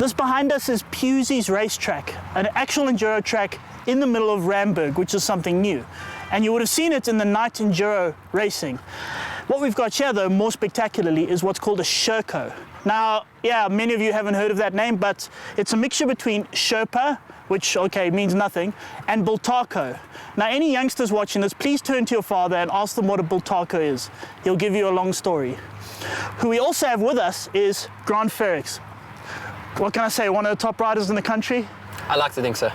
This behind us is Pusey's racetrack, an actual enduro track in the middle of Ramberg, which is something new. And you would have seen it in the night enduro racing. What we've got here, though, more spectacularly, is what's called a Sherco. Now, yeah, many of you haven't heard of that name, but it's a mixture between Sherpa, which, okay, means nothing, and Bultaco. Now, any youngsters watching this, please turn to your father and ask them what a Bultaco is. He'll give you a long story. Who we also have with us is Grant Ferrix. What can I say, one of the top riders in the country? I like to think so.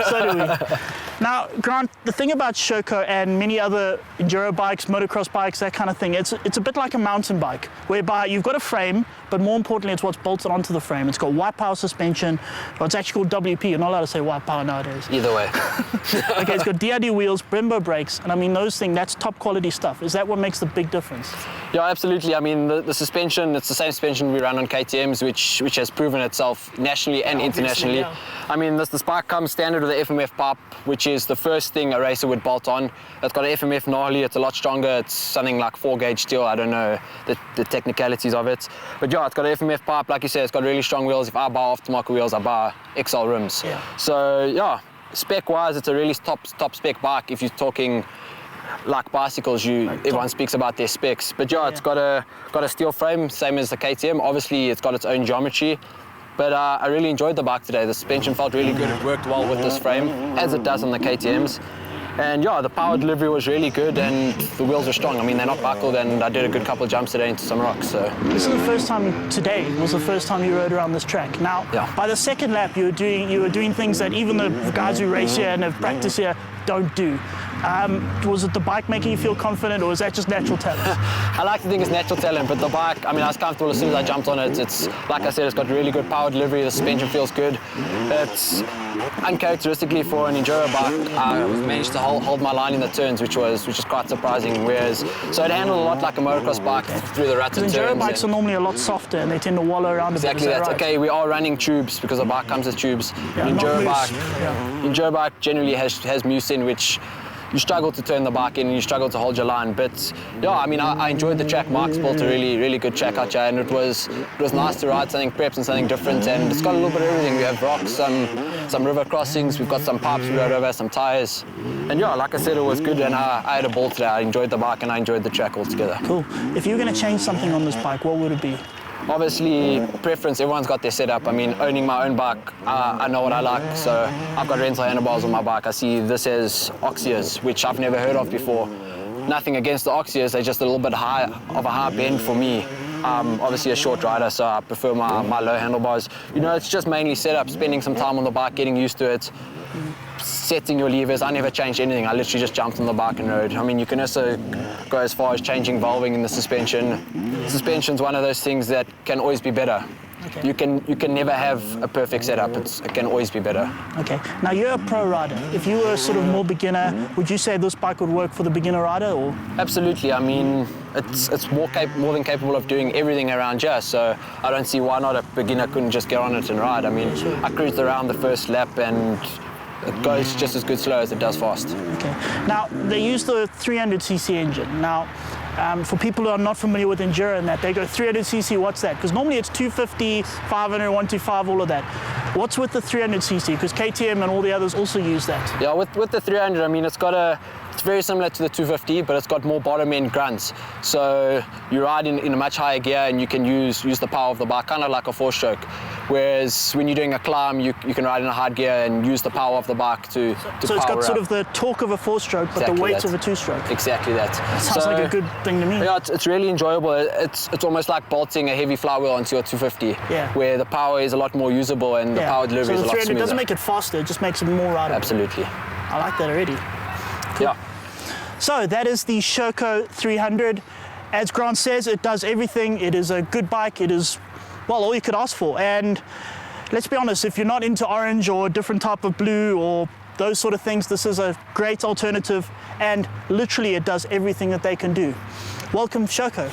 So do we. Now, Grant, the thing about Sherco and many other enduro bikes, motocross bikes, that kind of thing, it's a bit like a mountain bike, whereby you've got a frame, but more importantly, it's what's bolted onto the frame. It's got white power suspension, or it's actually called WP. You're not allowed to say white power nowadays. Either way. Okay, it's got DID wheels, Brembo brakes, and I mean, those things, that's top quality stuff. Is that what makes the big difference? Yeah, absolutely. I mean, the suspension, it's the same suspension we run on KTMs, which has proven itself nationally and internationally. Yeah. I mean, this bike comes standard with the FMF pipe, which is the first thing a racer would bolt on. It's got an FMF gnarly, it's a lot stronger, it's something like 4-gauge steel, I don't know the technicalities of it. But yeah, it's got an FMF pipe, like you said, it's got really strong wheels. If I buy aftermarket wheels, I buy XL rims. Yeah. So yeah, spec-wise, it's a really top spec bike. If you're talking like bicycles, everyone speaks about their specs. But yeah, it's got a steel frame, same as the KTM. Obviously, it's got its own geometry. But I really enjoyed the bike today. The suspension felt really good. It worked well with this frame, as it does on the KTMs. And yeah, the power delivery was really good and the wheels were strong. I mean, they're not buckled, and I did a good couple of jumps today into some rocks. So this is the first time today was the first time you rode around this track. Now, by the second lap, you were doing things that even the guys who race here and have practiced here don't do. Was it the bike making you feel confident, or was that just natural talent? I like to think it's natural talent, but the bike, I mean, I was comfortable as soon as I jumped on it. It's, like I said, it's got really good power delivery, the suspension feels good. It's uncharacteristically for an enduro bike, I managed to hold my line in the turns, which is quite surprising, whereas, so it handled a lot like a motocross bike through the ruts and turns. Enduro bikes are normally a lot softer and they tend to wallow around a bit. Exactly, that's right. Okay, we are running tubes because the bike comes with tubes. Enduro bike generally has mousse in, which you struggle to turn the bike in and you struggle to hold your line. But yeah, I mean, I enjoyed the track. Mark's built a really good track out here, and it was nice to ride something preps and something different, and it's got a little bit of everything. We have rocks, some river crossings, we've got some pipes we rode over, some tires. And yeah, like I said, it was good, and I had a ball today. I enjoyed the bike and I enjoyed the track altogether. Cool. If you were going to change something on this bike, what would it be? Obviously, preference, everyone's got their setup. I mean, owning my own bike, I know what I like, so I've got rental handlebars on my bike. I see this as Oxias, which I've never heard of before. Nothing against the Oxias, they're just a little bit high of a high bend for me. Obviously a short rider, so I prefer my low handlebars. You know, it's just mainly setup, spending some time on the bike, getting used to it, setting your levers. I never changed anything. I literally just jumped on the bike and rode. I mean, you can also go as far as changing valving in the suspension. Suspension's one of those things that can always be better. Okay. You can never have a perfect setup. It can always be better. Okay. Now you're a pro rider. If you were sort of more beginner, would you say this bike would work for the beginner rider, or? Absolutely. I mean, it's more than capable of doing everything around here. So I don't see why not a beginner couldn't just get on it and ride. I mean, I cruised around the first lap and it goes just as good slow as it does fast. Okay. Now they use the 300cc engine. Now. For people who are not familiar with enduro and that, they go 300cc, what's that? Because normally it's 250, 500, 125, all of that. What's with the 300cc? Because KTM and all the others also use that. Yeah, with the 300, I mean, it's very similar to the 250, but it's got more bottom end grunts. So you ride in a much higher gear and you can use the power of the bike, kind of like a 4-stroke. Whereas when you're doing a climb, you can ride in a hard gear and use the power of the bike to power up. So it's got sort of the torque of a 4-stroke, but the weight of a 2-stroke. Exactly that. Sounds like a good thing to me. Yeah, it's really enjoyable. It's almost like bolting a heavy flywheel onto your 250, where the power is a lot more usable and the power delivery is a lot smoother. So the 300 doesn't make it faster, it just makes it more rideable. Absolutely. I like that already. Cool. Yeah. So that is the Sherco 300. As Grant says, it does everything. It is a good bike. It is, well, all you could ask for. And let's be honest, if you're not into orange or a different type of blue or those sort of things, this is a great alternative. And literally, it does everything that they can do. Welcome, Sherco.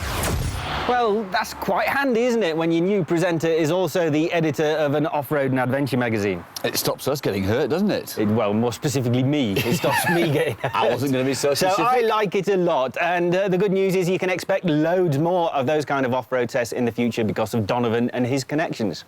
Well, that's quite handy, isn't it, when your new presenter is also the editor of an off-road and adventure magazine? It stops us getting hurt, doesn't it? Well, more specifically me. It stops me getting hurt. I wasn't going to be so specific. So I like it a lot, and the good news is you can expect loads more of those kind of off-road tests in the future because of Donovan and his connections.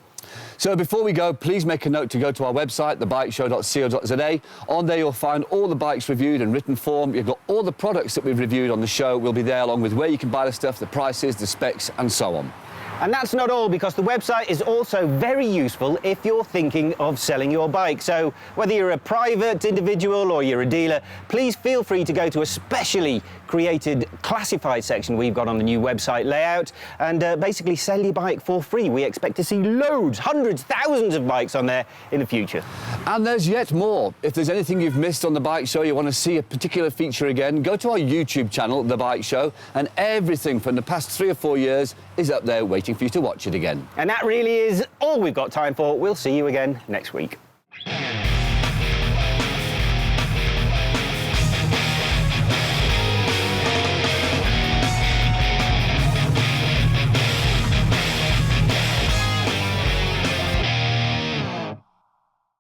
So before we go, please make a note to go to our website, thebikeshow.co.za. On there you'll find all the bikes reviewed in written form. You've got all the products that we've reviewed on the show will be there, along with where you can buy the stuff, the prices, the specs and so on. And that's not all, because the website is also very useful if you're thinking of selling your bike. So whether you're a private individual or you're a dealer, please feel free to go to a specially created classified section we've got on the new website layout and basically sell your bike for free. We expect to see loads, hundreds, thousands of bikes on there in the future. And there's yet more. If there's anything you've missed on The Bike Show, you want to see a particular feature again, go to our YouTube channel, The Bike Show, and everything from the past 3 or 4 years is up there waiting for you to watch it again. And that really is all we've got time for. We'll see you again next week.